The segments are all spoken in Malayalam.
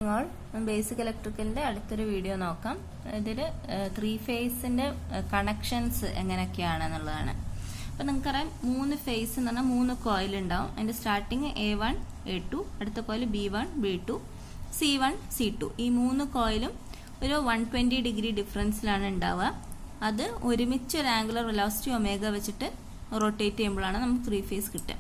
നിങ്ങൾ ബേസിക് ഇലക്ട്രിക്കലിന്റെ അടുത്തൊരു വീഡിയോ നോക്കാം. ഇതിൽ 3 ഫേസിന്റെ കണക്ഷൻസ് എങ്ങനെയൊക്കെയാണെന്നുള്ളതാണ്. അപ്പം നിങ്ങൾക്കറിയാം 3 ഫേസ് എന്ന് പറഞ്ഞാൽ 3 കോയിൽ ഉണ്ടാവും. അതിന്റെ സ്റ്റാർട്ടിങ് A1 A2, അടുത്ത coil B1 B2 C1 C2. ഈ 3 കോയിലും ഒരു 120 ഡിഗ്രി ഡിഫറൻസിലാണ് ഉണ്ടാവുക. അത് ഒരുമിച്ച് ഒരു ആംഗുലർ വെലോസിറ്റി ഒമേഗ വെച്ചിട്ട് റൊട്ടേറ്റ് ചെയ്യുമ്പോഴാണ് നമുക്ക് 3 ഫേസ് കിട്ടുക.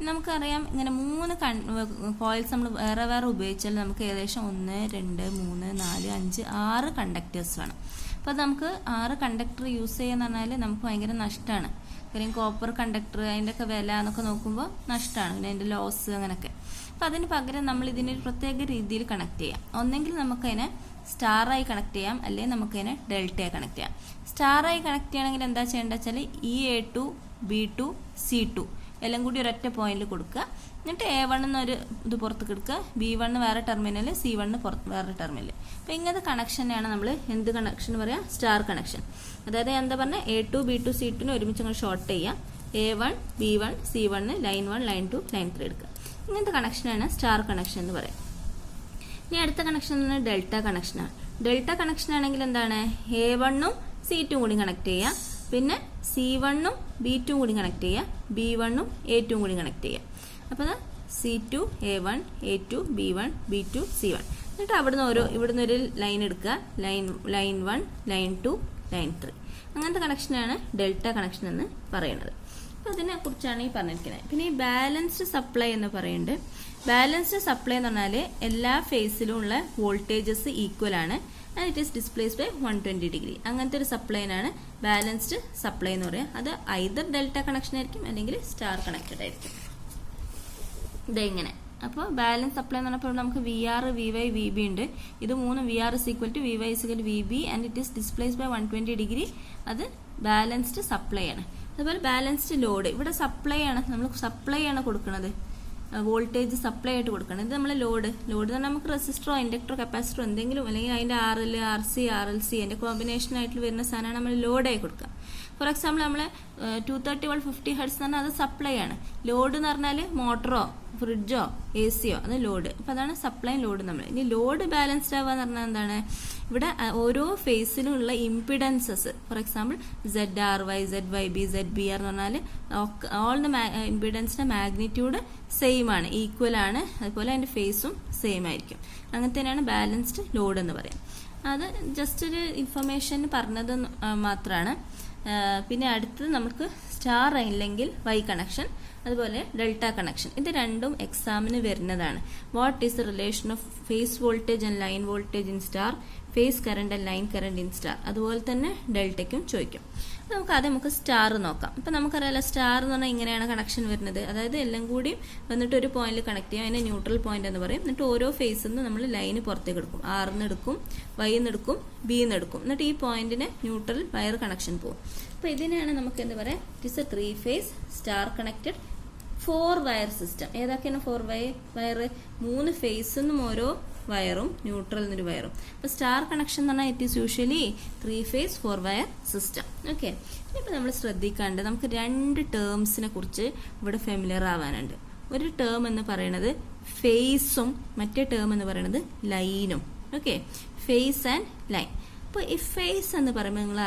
നമുക്കറിയാം ഇങ്ങനെ 3 കോയിൽസ് നമ്മൾ വേറെ വേറെ ഉപയോഗിച്ചാൽ നമുക്ക് ഏകദേശം 1 2 3 4 5 6 കണ്ടക്ടേഴ്സ് വേണം. അപ്പോൾ നമുക്ക് 6 കണ്ടക്ടർ യൂസ് ചെയ്യാന്ന് പറഞ്ഞാൽ നമുക്ക് ഭയങ്കര നഷ്ടമാണ്. കാര്യം കോപ്പർ കണ്ടക്ടർ അതിൻ്റെയൊക്കെ വില എന്നൊക്കെ നോക്കുമ്പോൾ നഷ്ടമാണ്, പിന്നെ അതിൻ്റെ ലോസ് അങ്ങനെയൊക്കെ. അപ്പോൾ അതിന് പകരം നമ്മൾ ഇതിനൊരു പ്രത്യേക രീതിയിൽ കണക്ട് ചെയ്യാം. ഒന്നെങ്കിൽ നമുക്കതിനെ സ്റ്റാറായി കണക്ട് ചെയ്യാം, അല്ലെങ്കിൽ നമുക്കതിനെ ഡെൽറ്റയായി കണക്ട് ചെയ്യാം. സ്റ്റാറായി കണക്ട് ചെയ്യണമെങ്കിൽ എന്താ ചെയ്യേണ്ടത് വെച്ചാൽ ഈ A2 B2 C2 എല്ലാം കൂടി ഒരൊറ്റ പോയിന്റിൽ കൊടുക്കുക. എന്നിട്ട് A1 എന്നൊരു ഇത് പുറത്തേക്ക് എടുക്കുക, B1 വേറെ ടെർമിനൽ, C1 വേറെ ടെർമിനൽ. അപ്പോൾ ഇങ്ങനത്തെ കണക്ഷനെയാണ് നമ്മൾ എന്ത് കണക്ഷൻ പറയാം? Star connection. അതായത് എന്താ പറഞ്ഞാൽ A2 B2 C2 ഒരുമിച്ച് അങ്ങ് ഷോർട്ട് ചെയ്യാം. A1 B1 C1 line 1 line 2 line 3 എടുക്കുക. ഇങ്ങനത്തെ കണക്ഷനാണ് സ്റ്റാർ കണക്ഷൻ എന്ന് പറയാം. ഇനി അടുത്ത കണക്ഷൻ എന്ന് പറഞ്ഞാൽ ഡെൽറ്റ കണക്ഷനാണ്. ഡെൽറ്റ കണക്ഷൻ ആണെങ്കിൽ എന്താണ്? A1ഉം C2 കൂടി കണക്ട് ചെയ്യാം, പിന്നെ C1ഉം B2 കൂടി കണക്ട് ചെയ്യുക, B1ഉം A2 കൂടി കണക്ട് ചെയ്യുക. അപ്പോൾ C2 A1 A2 B1 B2 C1. എന്നിട്ട് ഇവിടുന്ന് ഒരു ലൈൻ എടുക്കുക, ലൈൻ 1 ലൈൻ 2 ലൈൻ 3. അങ്ങനത്തെ കണക്ഷനാണ് ഡെൽറ്റ കണക്ഷൻ എന്ന് പറയുന്നത്. അപ്പോൾ അതിനെ കുറിച്ചാണ് ഈ പറഞ്ഞിരിക്കുന്നത്. പിന്നെ ഈ ബാലൻസ്ഡ് സപ്ലൈ എന്ന് പറയുന്നുണ്ട്. ബാലൻസ്ഡ് സപ്ലൈ എന്ന് പറഞ്ഞാൽ എല്ലാ ഫേസിലും ഉള്ള വോൾട്ടേജസ് ഈക്വൽ ആണ്, and it is displaced by 120 degree. അങ്ങനത്തെ ഒരു സപ്ലൈനാണ് ബാലൻസ്ഡ് സപ്ലൈ എന്ന് പറയുക. അത് ഐദർ ഡെൽറ്റ കണക്ഷൻ ആയിരിക്കും അല്ലെങ്കിൽ സ്റ്റാർ കണക്റ്റഡ് ആയിരിക്കും. ഇതെങ്ങനെ? അപ്പോൾ ബാലൻസ് സപ്ലൈ എന്ന് പറഞ്ഞപ്പോൾ നമുക്ക് VR VY VB ഉണ്ട്. ഇത് 3 VR is equal to VY is equal to VB and it is displaced by 120 degree. അത് ബാലൻസ്ഡ് സപ്ലൈ ആണ്. അതുപോലെ ബാലൻസ്ഡ് ലോഡ്, ഇവിടെ സപ്ലൈ ആണ്, നമ്മൾ സപ്ലൈ ആണ് കൊടുക്കുന്നത്, വോൾട്ടേജ് സപ്ലൈ ആയിട്ട് കൊടുക്കണം. ഇത് നമ്മൾ ലോഡ് എന്ന് പറഞ്ഞാൽ നമുക്ക് റെസിസ്റ്ററോ ഇൻഡക്ടറോ കപ്പാസിറ്ററോ എന്തെങ്കിലും, അല്ലെങ്കിൽ അതിന്റെ RL RC RLC അതിന്റെ കോമ്പിനേഷൻ ആയിട്ട് വരുന്ന സാധനമാണ് നമ്മൾ ലോഡായി കൊടുക്കുക. ഫോർ എക്സാമ്പിൾ നമ്മൾ 230 volt 50 ഹെർട്സ് എന്ന് പറഞ്ഞാൽ അത് സപ്ലൈ ആണ്. ലോഡ് എന്ന് പറഞ്ഞാൽ മോട്ടറോ ഫ്രിഡ്ജോ ACയോ അത് ലോഡ്. അപ്പോൾ അതാണ് സപ്ലൈ ലോഡ്. നമ്മൾ ഇനി ലോഡ് ബാലൻസ്ഡ് ആവുക എന്ന് പറഞ്ഞാൽ എന്താണ്? ഇവിടെ ഓരോ ഫേസിലും ഉള്ള impedances, for example ZRY ZYB ZBR എന്ന് പറഞ്ഞാൽ ഓൾ ദ ഇംപിഡൻസിന്റെ മാഗ്നിറ്റ്യൂഡ് സെയിം ആണ്, ഈക്വൽ ആണ്, അതുപോലെ അതിന്റെ ഫേസും സെയിം ആയിരിക്കും. അങ്ങനെ തന്നെയാണ് ബാലൻസ്ഡ് ലോഡ് എന്ന് പറയാം. അത് ജസ്റ്റ് ഒരു ഇൻഫർമേഷൻ പറഞ്ഞത് മാത്രമാണ്. പിന്നെ അടുത്തത് നമുക്ക് സ്റ്റാർ അല്ലെങ്കിൽ Y കണക്ഷൻ, അതുപോലെ ഡെൽറ്റ കണക്ഷൻ. ഇത് രണ്ടും എക്സാമിന് വരുന്നതാണ്. What is the relation of phase voltage and line voltage in star, phase current and line current in star. അതുപോലെ തന്നെ ഡെൽറ്റയ്ക്കും ചോദിക്കും. നമുക്ക് സ്റ്റാർ നോക്കാം. അപ്പം നമുക്കറിയാലോ സ്റ്റാർ എന്ന് പറഞ്ഞാൽ ഇങ്ങനെയാണ് കണക്ഷൻ വരുന്നത്. അതായത് എല്ലാം കൂടി വന്നിട്ട് ഒരു പോയിന്റിൽ കണക്ട് ചെയ്യും, അതിനെ ന്യൂട്രൽ പോയിന്റ് എന്ന് പറയും. എന്നിട്ട് ഓരോ ഫേസിൽ നിന്ന് നമ്മൾ ലൈന് പുറത്തേക്ക് എടുക്കും, R എന്ന് എടുക്കും, Y എന്ന് എടുക്കും, B എന്ന് എടുക്കും. എന്നിട്ട് ഈ പോയിന്റിന് ന്യൂട്രൽ വയർ കണക്ഷൻ പോകും. അപ്പോൾ ഇതിനെയാണ് നമുക്ക് എന്താ പറയാ? It is a 3 phase star connected 4 wire system. ഏതൊക്കെയാണ് 4 വയർ? 3 ഫേസിന്നും ഓരോ വയറും, ന്യൂട്രൽ എന്നൊരു വയറും. അപ്പൊ സ്റ്റാർ കണക്ഷൻ എന്ന് പറഞ്ഞാൽ it is usually 3 phase 4 wire system. Okay, ഇനിയിപ്പോൾ നമ്മൾ ശ്രദ്ധിക്കാണ്ട് നമുക്ക് 2 ടേംസിനെ കുറിച്ച് ഇവിടെ ഫെമിലിയർ ആവാനുണ്ട്. ഒരു ടേം എന്ന് പറയുന്നത് ഫേസും, മറ്റേ ടേം എന്ന് പറയുന്നത് ലൈനും. Okay, phase and line. അപ്പോൾ ഈ ഫേസ് എന്ന് പറയുമ്പോൾ നിങ്ങൾ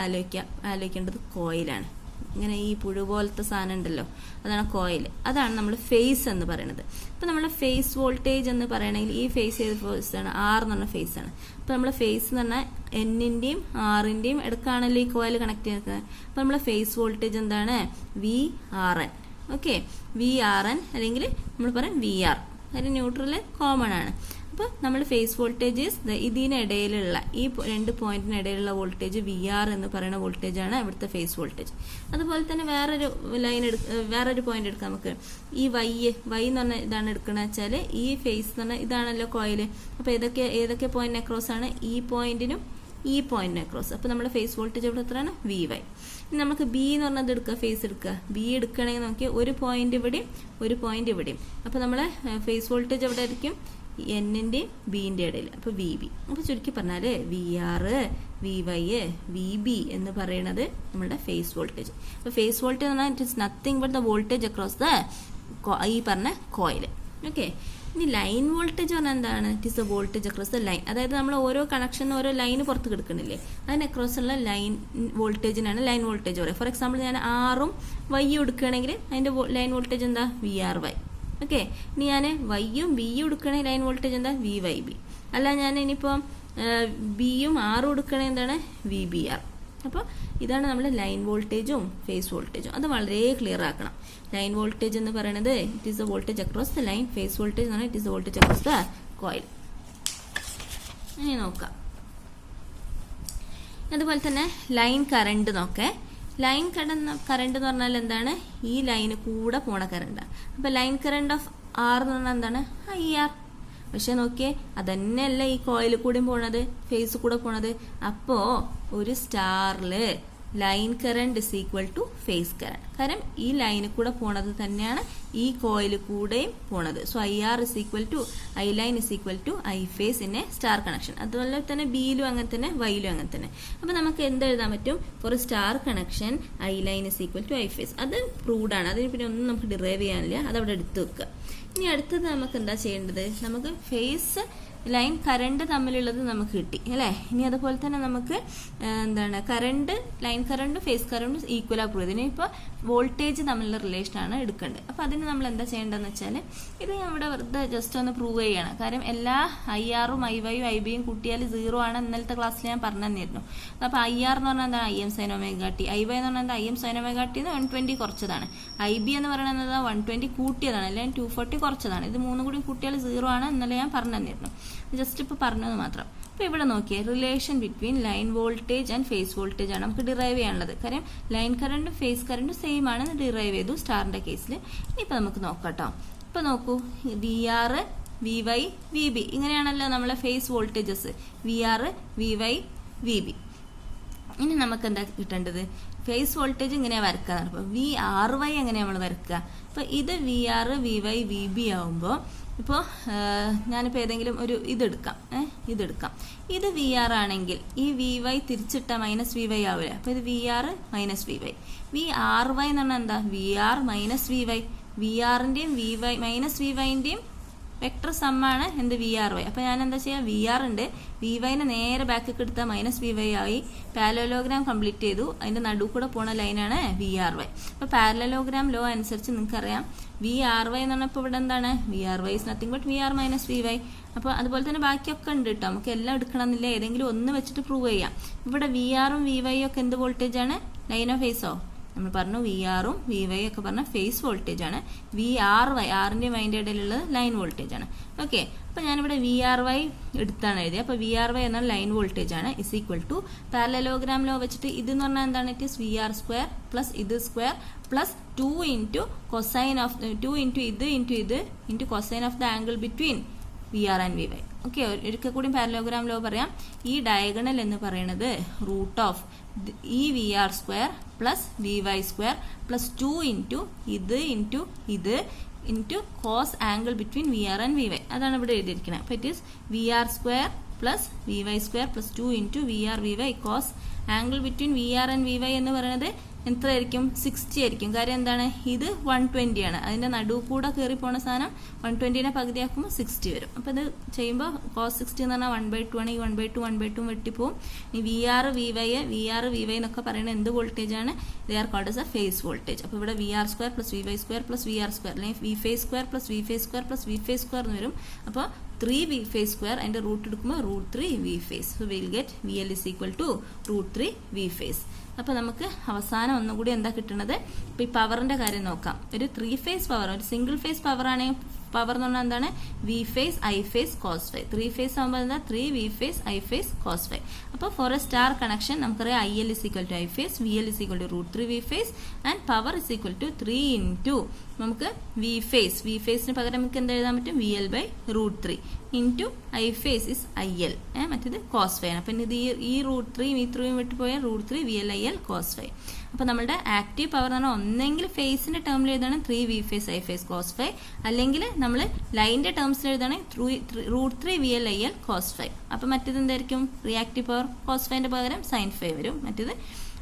ആലോചിക്കേണ്ടത് കോയിലാണ്. ഇങ്ങനെ ഈ പുഴു പോലത്തെ സാധനം ഉണ്ടല്ലോ, അതാണ് കോയിൽ. അതാണ് നമ്മൾ ഫേസ് എന്ന് പറയുന്നത്. അപ്പൊ നമ്മൾ ഫേസ് വോൾട്ടേജ് എന്ന് പറയണമെങ്കിൽ ഈ ഫേസ് ഏത് ഫേസ് ആണ്? R എന്ന് പറഞ്ഞ ഫേസ് ആണ്. അപ്പൊ നമ്മളെ ഫേസ് എന്ന് പറഞ്ഞാൽ N-ന്റെയും R-ന്റെയും ഇടക്കാണല്ലോ ഈ കോയിൽ കണക്ട് ചെയ്യുന്നത്. അപ്പൊ നമ്മളെ ഫേസ് വോൾട്ടേജ് എന്താണ്? VRN. ഓക്കെ, VRN അല്ലെങ്കിൽ നമ്മൾ പറയാം VR. അതിന് ന്യൂട്രൽ കോമൺ ആണ്. അപ്പോൾ നമ്മൾ ഫേസ് വോൾട്ടേജ് ഇതിനിടയിലുള്ള ഈ 2 പോയിന്റിനിടയിലുള്ള വോൾട്ടേജ് VR എന്ന് പറയുന്ന വോൾട്ടേജ് ആണ് ഇവിടുത്തെ ഫേസ് വോൾട്ടേജ്. അതുപോലെ തന്നെ വേറൊരു പോയിന്റ് എടുക്കാം നമുക്ക്. ഈ Y എന്ന് പറഞ്ഞ ഇതാണ് എടുക്കുന്നത് വെച്ചാൽ ഈ ഫേസ് എന്ന് പറഞ്ഞാൽ ഇതാണല്ലോ കോയില്. അപ്പോൾ ഏതൊക്കെ പോയിന്റ് അക്രോസ് ആണ്? ഈ പോയിന്റിനും ഈ പോയിന്റിന് അക്രോസ്. അപ്പോൾ നമ്മുടെ ഫേസ് വോൾട്ടേജ് ഇവിടെ എത്രയാണ്? VY. ഇനി നമുക്ക് B എന്ന് പറഞ്ഞത് എടുക്കുക, ഫേസ് എടുക്കുക. B എടുക്കണമെങ്കിൽ നോക്കിയാൽ ഒരു പോയിന്റ് ഇവിടെയും ഒരു പോയിന്റ് ഇവിടെയും. അപ്പോൾ നമ്മളെ ഫേസ് വോൾട്ടേജ് എവിടെ ആയിരിക്കും? N-ന്റെയും B-ന്റെ ഇടയിൽ. അപ്പോൾ VB. അപ്പോൾ ചുരുക്കി പറഞ്ഞാൽ VR VY VB എന്ന് പറയുന്നത് നമ്മുടെ ഫേസ് വോൾട്ടേജ്. അപ്പോൾ ഫേസ് വോൾട്ടേജ് എന്ന് പറഞ്ഞാൽ it is nothing but the voltage across the ഈ പറഞ്ഞ കോയിൽ. ഓക്കെ, ഇനി ലൈൻ വോൾട്ടേജ് പറഞ്ഞാൽ എന്താണ്? It is A voltage across the line. അതായത് നമ്മൾ ഓരോ കണക്ഷനും ഓരോ ലൈന് പുറത്ത് കിടക്കുന്നില്ലേ, അതിന് അക്രോസ് ഉള്ള ലൈൻ വോൾട്ടേജിനാണ് ലൈൻ വോൾട്ടേജ് പറയുക. ഫോർ എക്സാമ്പിൾ ഞാൻ ആറും വൈയും എടുക്കുകയാണെങ്കിൽ അതിൻ്റെ ലൈൻ വോൾട്ടേജ് എന്താ? VRY. ഓക്കെ, ഇനി ഞാൻ വൈയും ബിയും എടുക്കുകയാണെങ്കിൽ ലൈൻ വോൾട്ടേജ് എന്താ? VYB. അല്ല ഞാൻ ഇനിയിപ്പോൾ ബിയും ആറും എടുക്കുകയാണെങ്കിൽ എന്താണ്? VBR. അപ്പോൾ ഇതാണ് നമ്മൾ ലൈൻ വോൾട്ടേജും ഫേസ് വോൾട്ടേജും. അത് വളരെ ക്ലിയർ ആക്കണം. ലൈൻ വോൾട്ടേജ് എന്ന് പറയുന്നത് it is A voltage across the line. Phase voltage എന്ന് പറഞ്ഞാൽ it is A voltage across the coil. ഇനി നോക്കാം. അതുപോലെ തന്നെ ലൈൻ കറണ്ട് നോക്കേ. ലൈൻ കറണ്ട് എന്ന് പറഞ്ഞാൽ എന്താണ്? ഈ ലൈന് കൂടെ പോണ കറണ്ടാണ്. അപ്പോൾ ലൈൻ കറണ്ട് ഓഫ് R എന്ന് പറഞ്ഞാൽ എന്താണ്? IR. പക്ഷെ നോക്കിയേ, അതന്നെയല്ല ഈ കോയിൽ കൂടെ പോണത്, ഫേസ് കൂടെ പോണത്. അപ്പോ ഒരു സ്റ്റാറില് line current is equal to phase current. കാരണം ഈ ലൈനിൽ കൂടെ പോണത് തന്നെയാണ് ഈ കോയിൽ കൂടെയും പോണത്. So IR is equal to I line is equal to I phase in a star connection. അതുപോലെ തന്നെ ബിയിലും അങ്ങനെ തന്നെ, വൈയിലും അങ്ങനെ തന്നെ. അപ്പൊ നമുക്ക് എന്ത് എഴുതാൻ പറ്റും? For star connection I line is equal to I phase. അത് പ്രൂവ്ഡ് ആണ്. അതിന് പിന്നെ ഒന്നും നമുക്ക് ഡിറൈവ് ചെയ്യാനില്ല. അത് അവിടെ എടുത്തു വെക്കുക. ഇനി അടുത്തത് നമുക്ക് എന്താ ചെയ്യേണ്ടത്? നമുക്ക് ഫേസ് ലൈൻ കറണ്ട് തമ്മിലുള്ളത് നമുക്ക് കിട്ടി അല്ലേ. ഇനി അതുപോലെ തന്നെ നമുക്ക് എന്താണ് കറണ്ട്, ലൈൻ കറണ്ടും ഫേസ് കറണ്ടും ഈക്വൽ ആ പ്രൂവ്. ഇതിനിപ്പോൾ വോൾട്ടേജ് തമ്മിലുള്ള റിലേഷനാണ് എടുക്കേണ്ടത്. അപ്പോൾ അതിന് നമ്മൾ എന്താ ചെയ്യേണ്ടതെന്ന് വെച്ചാൽ ഇത് ഇവിടെ വെറുതെ ജസ്റ്റ് ഒന്ന് പ്രൂവ് ചെയ്യണം. കാര്യം എല്ലാ IRും IYയും IBയും കൂട്ടിയാൽ 0 ആണ്. ഇന്നലത്തെ ക്ലാസ്സിൽ ഞാൻ പറഞ്ഞു തന്നിരുന്നു. അപ്പോൾ IR എന്ന് പറഞ്ഞാൽ എന്താണ്? IM sin omega t. IY എന്ന് പറഞ്ഞാൽ IM sin omega t 120 കുറച്ചതാണ്. IB എന്ന് പറയുന്നത് 120 കൂട്ടിയതാണ്, അല്ലെങ്കിൽ 240 കുറച്ചതാണ്. ഇത് മൂന്നും കൂടി കൂട്ടിയാൽ 0 ആണ്. ഇന്നലെ ഞാൻ പറഞ്ഞു തന്നിരുന്നു. ജസ്റ്റ് ഇപ്പോൾ പറഞ്ഞത് മാത്രം. അപ്പോൾ ഇവിടെ നോക്കിയേ, relation between line voltage and phase voltage ആണ് നമുക്ക് ഡിറൈവ് ചെയ്യാനുള്ളത്. കാര്യം ലൈൻ കറണ്ടും ഫേസ് കറണ്ടും സെയിം ആണ്, ഡിറൈവ് ചെയ്തു സ്റ്റാറിന്റെ കേസിൽ. ഇനിയിപ്പോൾ നമുക്ക് നോക്കാം. ഇപ്പോൾ നോക്കൂ, VR, VY, VB ഇങ്ങനെയാണല്ലോ നമ്മളെ phase voltages. VR, VY, VB. ഇനി നമുക്ക് എന്താ കിട്ടേണ്ടത്? ഫേസ് വോൾട്ടേജ് ഇങ്ങനെയാണ് വരക്കുക. അപ്പോൾ VRY എങ്ങനെയാണ് നമ്മൾ വരക്കുക? അപ്പോൾ ഇത് VR, VY, VB ആവുമ്പോൾ ഇപ്പോൾ ഞാനിപ്പോൾ ഏതെങ്കിലും ഒരു ഇതെടുക്കാം. ഇത് VR ആണെങ്കിൽ ഈ VY തിരിച്ചിട്ട -VY ആവില്ല. അപ്പോൾ ഇത് VR -VY. VRY എന്ന് പറഞ്ഞാൽ എന്താ? VR -VY. VRന്റെയും -VYന്റെയും വെക്ടർ സമ്മാണ് എന്ത്? VRY. അപ്പോൾ ഞാൻ എന്താ ചെയ്യുക? VR ഉണ്ട്, VYനെ നേരെ ബാക്കിൽ എടുത്താൽ -VY ആയി. പാരലലോഗ്രാം കംപ്ലീറ്റ് ചെയ്തു. അതിൻ്റെ നടുവ് കൂടെ പോണ ലൈനാണ് VRY. അപ്പോൾ പാരലലോഗ്രാം ലോ അനുസരിച്ച് നിങ്ങൾക്കറിയാം VRY എന്ന് പറഞ്ഞപ്പോൾ ഇവിടെ എന്താണ്? VRY is nothing but VR -VY. അപ്പോൾ അതുപോലെ തന്നെ ബാക്കിയൊക്കെ ഉണ്ട് കേട്ടോ. നമുക്ക് എല്ലാം എടുക്കണമെന്നില്ല, ഏതെങ്കിലും ഒന്ന് വെച്ചിട്ട് പ്രൂവ് ചെയ്യാം. ഇവിടെ VRും VYയും ഒക്കെ എന്ത് വോൾട്ടേജ് ആണ്? ലൈനോ ഫേസോ? നമ്മൾ പറഞ്ഞു VRും VY ഒക്കെ പറഞ്ഞ ഫേസ് വോൾട്ടേജ് ആണ്. VRY, ആറിൻ്റെ വൈൻ്റെ ഇടയിലുള്ളത് ലൈൻ വോൾട്ടേജ് ആണ്. ഓക്കെ, അപ്പോൾ ഞാനിവിടെ VRY എടുത്താണ് എഴുതിയത്. അപ്പോൾ VRY എന്നാൽ ലൈൻ വോൾട്ടേജ് ആണ് is equal to parallelogram law വെച്ചിട്ട് ഇതെന്ന് പറഞ്ഞാൽ എന്താണ്? It is VR square plus ഇത് square plus 2 into cosine of 2 into ഇത് into cosine of the angle between VR and VY. Okay, ഒരിക്കൽ കൂടി പാരലോഗ്രാം ലോ പറയാം. ഈ ഡയഗണൽ എന്ന് പറയുന്നത് റൂട്ട് ഓഫ് ഈ VR square plus VY square plus 2 into ഇത് into cos angle between VR and VY. അതാണ് ഇവിടെ എഴുതിയിരിക്കുന്നത്. അപ്പോൾ it is VR square plus VY square plus 2 into VR VY cos angle between VR and VY എന്ന് പറയുന്നത് എത്രയായിരിക്കും? 60 ആയിരിക്കും. കാര്യം എന്താണ്? ഇത് 120 ആണ്. അതിൻ്റെ നടുവ് കൂടെ കയറി പോണ സാധനം 120നെ പകുതിയാക്കുമ്പോൾ 60 വരും. അപ്പോൾ ഇത് ചെയ്യുമ്പോൾ കോസ് 60 എന്ന് പറഞ്ഞാൽ 1/2 ആണ്. ഈ 1/2 വെട്ടിപ്പോവും. ഈ VR VY എന്നൊക്കെ പറയുന്നത് എന്ത് വോൾട്ടേജ് ആണ്? They are called as a phase voltage. അപ്പോൾ ഇവിടെ VR square plus VY square plus VR square അല്ലെങ്കിൽ V phase square plus V phase square plus V phase square എന്ന് വരും. അപ്പോൾ 3 V ഫേസ് സ്ക്വയർ അതിൻ്റെ റൂട്ട് എടുക്കുമ്പോൾ √3 V phase. So will get VL is equal to √3 V phase. അപ്പോൾ നമുക്ക് അവസാനം ഒന്നുകൂടി എന്താ കിട്ടുന്നത്? ഇപ്പോൾ ഈ പവറിൻ്റെ കാര്യം നോക്കാം. ഒരു 3 ഫേസ് പവർ, ഒരു സിംഗിൾ ഫേസ് പവർ ആണെങ്കിൽ പവർ എന്ന് പറഞ്ഞാൽ എന്താണ്? V phase I phase cos φ. 3 phase ആകുമ്പോൾ എന്താ? 3 V phase I phase cos φ. അപ്പോൾ ഫോർ എ സ്റ്റാർ കണക്ഷൻ നമുക്കറിയാം IL is equal to I phase, VL is equal to √3 V phase and power is equal to 3 into നമുക്ക് V ഫേസിന് പകരം നമുക്ക് എന്ത് എഴുതാൻ പറ്റും? VL/√3 into I face is IL, മറ്റേത് cos φ ആണ്. അപ്പം ഇത് ഈ √3 വിട്ട് പോയാൽ √3 VL/IL cos φ. അപ്പോൾ നമ്മുടെ ആക്റ്റീവ് പവർ എന്ന് പറഞ്ഞാൽ ഒന്നെങ്കിൽ ഫേസിന്റെ ടേമിൽ എഴുതാണ് 3 V phase I phase cos φ, അല്ലെങ്കിൽ നമ്മൾ ലൈനിന്റെ ടേംസിൽ എഴുതാണ് √3 VL/IL cos φ. അപ്പോൾ മറ്റേത് എന്തായിരിക്കും? റിയാക്റ്റീവ് പവർ cos φന്റെ പകരം sin φ വരും. മറ്റേത്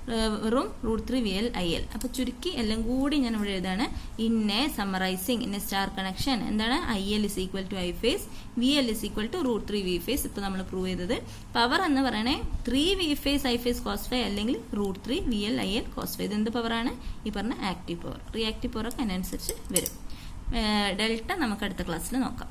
വെറും √3VL/IL. അപ്പോൾ ചുരുക്കി എല്ലാം കൂടി ഞാൻ ഇവിടെ എഴുതാണ്. In a summarising in a star connection എന്താണ് IL = I phase, VL = √3V phase. ഇപ്പോൾ നമ്മൾ പ്രൂവ് ചെയ്തത്. പവർ എന്ന് പറയണേ 3V phase I phase cos φ അല്ലെങ്കിൽ √3VL/IL cos φ. ഇതെന്ത് പവറാണ്? ഈ പറഞ്ഞ ആക്റ്റീവ് പവർ. റിയാക്റ്റീവ് പവർ ഒക്കെ അതിനനുസരിച്ച് വരും. ഡെൽറ്റ നമുക്ക് അടുത്ത ക്ലാസ്സിൽ നോക്കാം.